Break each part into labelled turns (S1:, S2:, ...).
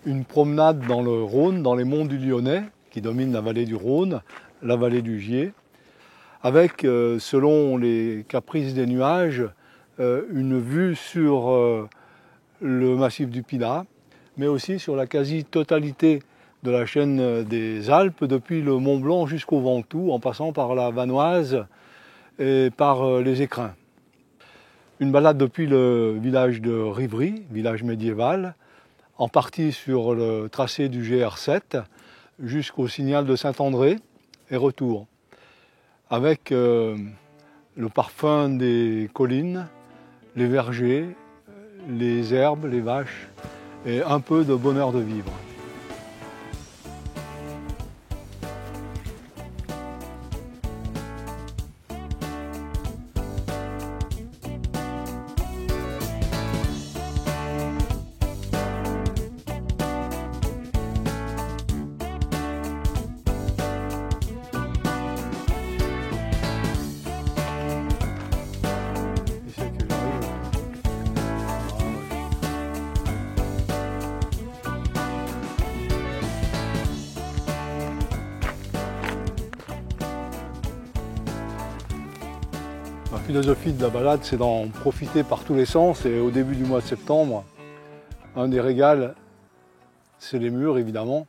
S1: une promenade dans le Rhône, dans les monts du Lyonnais, qui dominent la vallée du Rhône, la vallée du Gier, avec, selon les caprices des nuages, une vue sur le massif du Pilat, mais aussi sur la quasi-totalité de la chaîne des Alpes, depuis le Mont Blanc jusqu'au Ventoux, en passant par la Vanoise et par les Écrins. Une balade depuis le village de Rivry, village médiéval, en partie sur le tracé du GR7 jusqu'au signal de Saint-André et retour, avec le parfum des collines, les vergers, les herbes, les vaches et un peu de bonheur de vivre. La philosophie de la balade, c'est d'en profiter par tous les sens. Et au début du mois de septembre, un des régals, c'est les mûres, évidemment,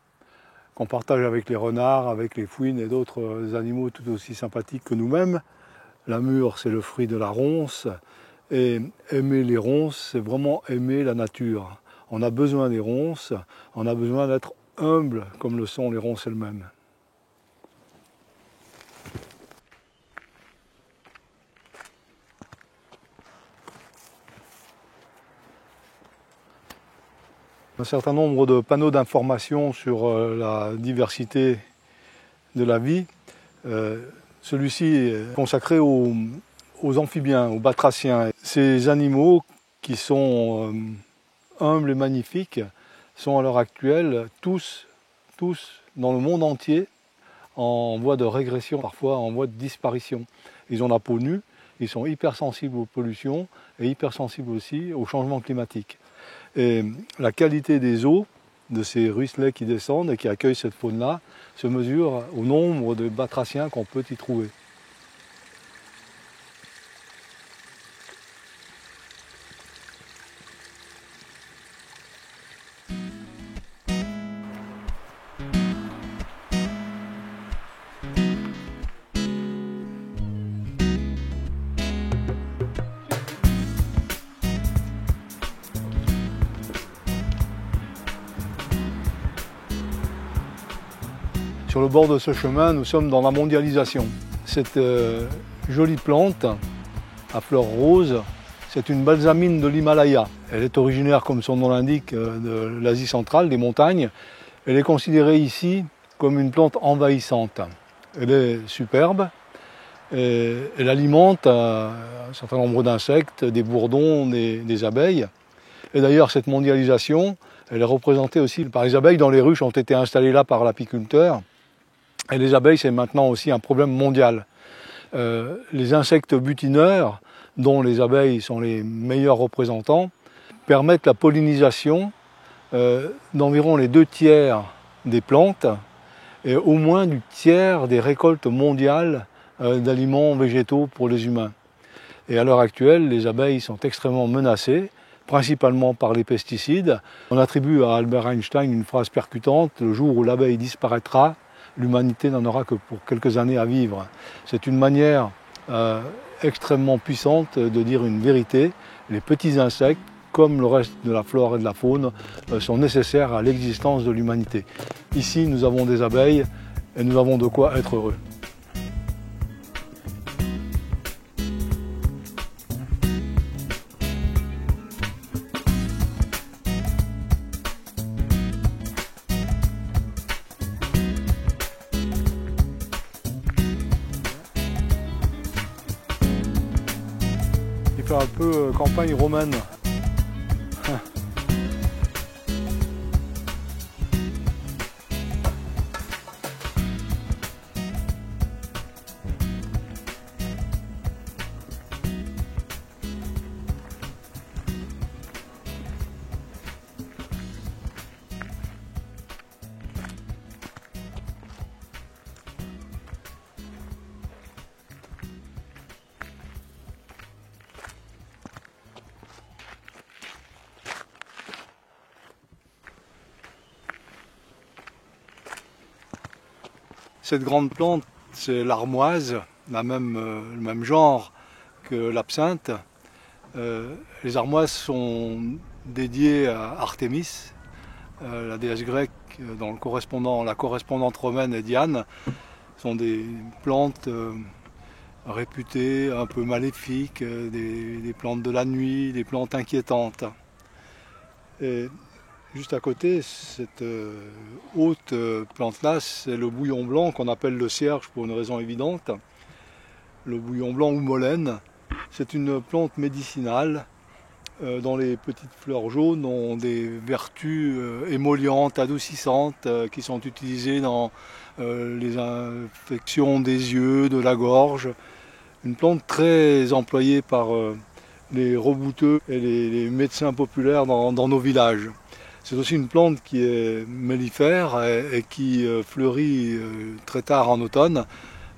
S1: qu'on partage avec les renards, avec les fouines et d'autres animaux tout aussi sympathiques que nous-mêmes. La mûre, c'est le fruit de la ronce. Et aimer les ronces, c'est vraiment aimer la nature. On a besoin des ronces, on a besoin d'être humble comme le sont les ronces elles-mêmes. Un certain nombre de panneaux d'information sur la diversité de la vie. Celui-ci est consacré aux amphibiens, aux batraciens. Ces animaux qui sont humbles et magnifiques sont à l'heure actuelle tous dans le monde entier en voie de régression, parfois en voie de disparition. Ils ont la peau nue, ils sont hypersensibles aux pollutions et hypersensibles aussi au changement climatique. Et la qualité des eaux de ces ruisselets qui descendent et qui accueillent cette faune-là se mesure au nombre de batraciens qu'on peut y trouver. Sur le bord de ce chemin, nous sommes dans la mondialisation. Cette jolie plante à fleurs roses, c'est une balsamine de l'Himalaya. Elle est originaire, comme son nom l'indique, de l'Asie centrale, des montagnes. Elle est considérée ici comme une plante envahissante. Elle est superbe. Et elle alimente un certain nombre d'insectes, des bourdons, des abeilles. Et d'ailleurs, cette mondialisation, elle est représentée aussi par les abeilles dont les ruches ont été installées là par l'apiculteur. Et les abeilles, c'est maintenant aussi un problème mondial. Les insectes butineurs, dont les abeilles sont les meilleurs représentants, permettent la pollinisation d'environ les 2/3 des plantes et au moins du tiers des récoltes mondiales d'aliments végétaux pour les humains. Et à l'heure actuelle, les abeilles sont extrêmement menacées, principalement par les pesticides. On attribue à Albert Einstein une phrase percutante: le jour où l'abeille disparaîtra, l'humanité n'en aura que pour quelques années à vivre. C'est une manière extrêmement puissante de dire une vérité. Les petits insectes, comme le reste de la flore et de la faune, sont nécessaires à l'existence de l'humanité. Ici, nous avons des abeilles et nous avons de quoi être heureux. Il fait un peu campagne romaine. Cette grande plante, c'est l'armoise, le même genre que l'absinthe. Les armoises sont dédiées à Artémis, la déesse grecque, la correspondante romaine est Diane. Ce sont des plantes réputées un peu maléfiques, des plantes de la nuit, des plantes inquiétantes. Et juste à côté, cette haute plante-là, c'est le bouillon blanc qu'on appelle le cierge pour une raison évidente. Le bouillon blanc ou molène, c'est une plante médicinale dont les petites fleurs jaunes ont des vertus émollientes, adoucissantes, qui sont utilisées dans les infections des yeux, de la gorge. Une plante très employée par les rebouteux et les médecins populaires dans nos villages. C'est aussi une plante qui est mellifère et qui fleurit très tard en automne,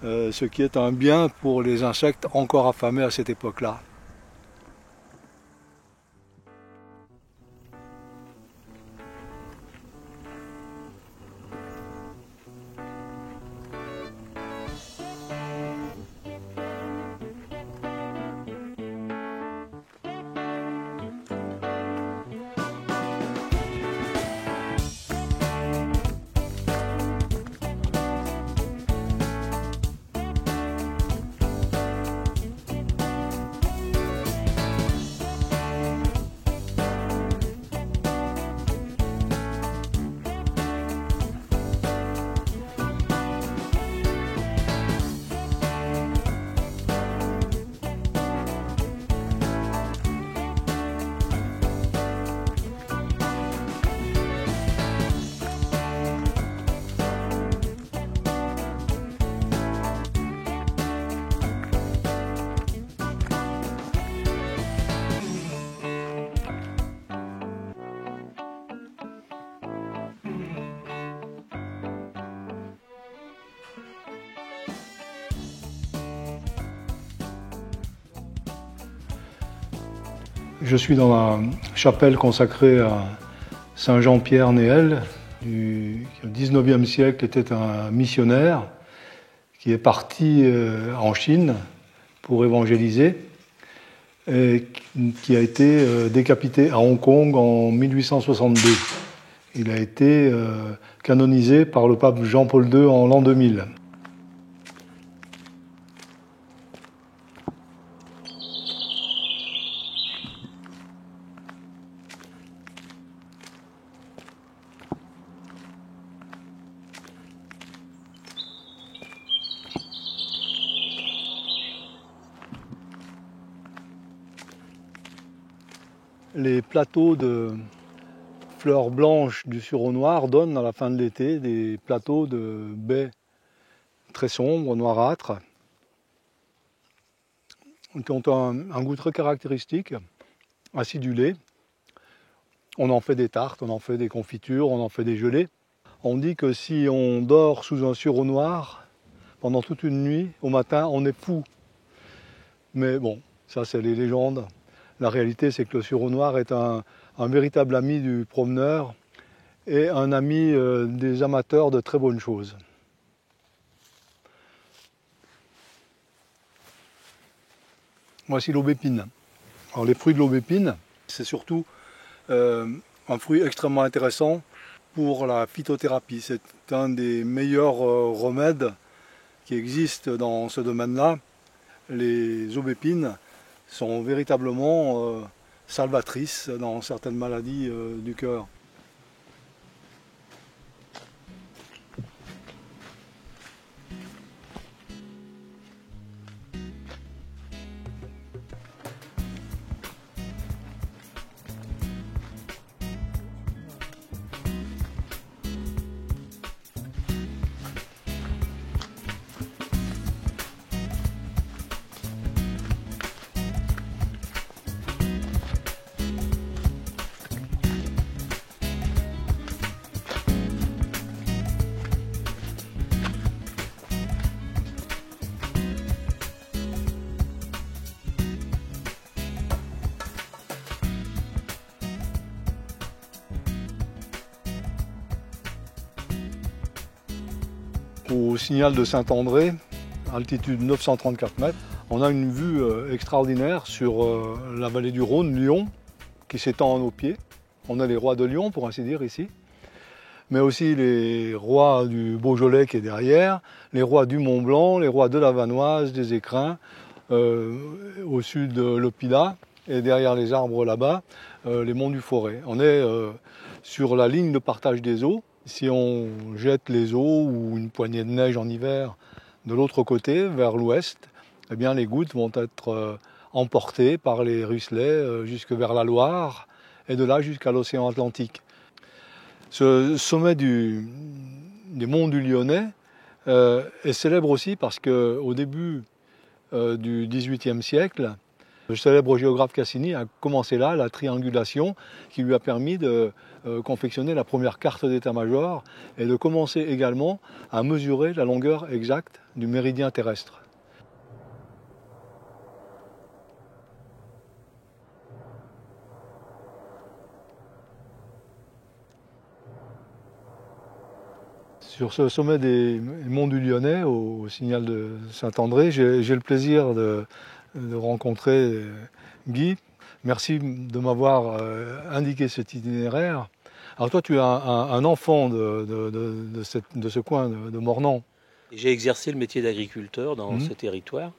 S1: ce qui est un bien pour les insectes encore affamés à cette époque-là. Je suis dans la chapelle consacrée à Saint Jean-Pierre Néel, qui au XIXe siècle était un missionnaire qui est parti en Chine pour évangéliser et qui a été décapité à Hong Kong en 1862. Il a été canonisé par le pape Jean-Paul II en l'an 2000. Les plateaux de fleurs blanches du sureau noir donnent à la fin de l'été des plateaux de baies très sombres, noirâtres, qui ont un goût très caractéristique, acidulé. On en fait des tartes, on en fait des confitures, on en fait des gelées. On dit que si on dort sous un sureau noir pendant toute une nuit, au matin, on est fou. Mais bon, ça c'est les légendes. La réalité, c'est que le sureau noir est un véritable ami du promeneur et un ami des amateurs de très bonnes choses. Voici l'aubépine. Alors les fruits de l'aubépine, c'est surtout un fruit extrêmement intéressant pour la phytothérapie. C'est un des meilleurs remèdes qui existent dans ce domaine-là. Les aubépines sont véritablement salvatrices dans certaines maladies du cœur. au signal de Saint-André, altitude 934 mètres. On a une vue extraordinaire sur la vallée du Rhône, Lyon, qui s'étend à nos pieds. On a les rois de Lyon, pour ainsi dire, ici. Mais aussi les rois du Beaujolais qui est derrière, les rois du Mont Blanc, les rois de la Vanoise, des Écrins, au sud de l'Opila, et derrière les arbres là-bas, les monts du Forêt. On est sur la ligne de partage des eaux. Si on jette les eaux ou une poignée de neige en hiver de l'autre côté, vers l'ouest, eh bien les gouttes vont être emportées par les ruisselets jusque vers la Loire et de là jusqu'à l'océan Atlantique. Ce sommet des monts du Lyonnais est célèbre aussi parce qu'au début du XVIIIe siècle, le célèbre géographe Cassini a commencé là la triangulation qui lui a permis de confectionner la première carte d'état-major et de commencer également à mesurer la longueur exacte du méridien terrestre. Sur ce sommet des monts du Lyonnais, au signal de Saint-André, j'ai le plaisir de rencontrer Guy. Merci de m'avoir indiqué cet itinéraire. Alors toi, tu es un enfant de ce coin de Mornan.
S2: J'ai exercé le métier d'agriculteur dans ce territoire,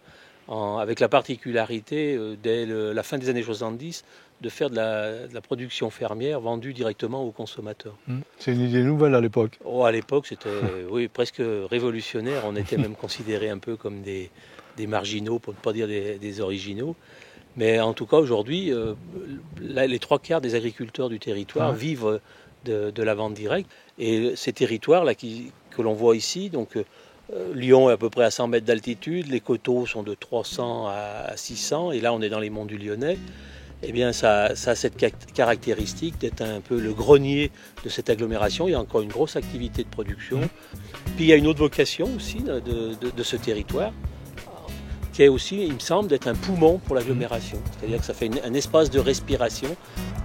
S2: avec la particularité, dès la fin des années 70, de faire de la production fermière vendue directement aux consommateurs.
S1: C'est une idée nouvelle à l'époque.
S2: Oh, à l'époque, c'était oui, presque révolutionnaire. On était même considérés un peu comme des marginaux, pour ne pas dire des originaux. Mais en tout cas, aujourd'hui, les 3/4 des agriculteurs du territoire vivent de la vente directe. Et ces territoires-là que l'on voit ici, donc Lyon est à peu près à 100 mètres d'altitude, les coteaux sont de 300 à 600, et là on est dans les monts du Lyonnais. Eh bien, ça a cette caractéristique d'être un peu le grenier de cette agglomération. Il y a encore une grosse activité de production. Puis il y a une autre vocation aussi de ce territoire, qui est aussi, il me semble, d'être un poumon pour l'agglomération. C'est-à-dire que ça fait un espace de respiration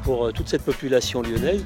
S2: pour toute cette population lyonnaise.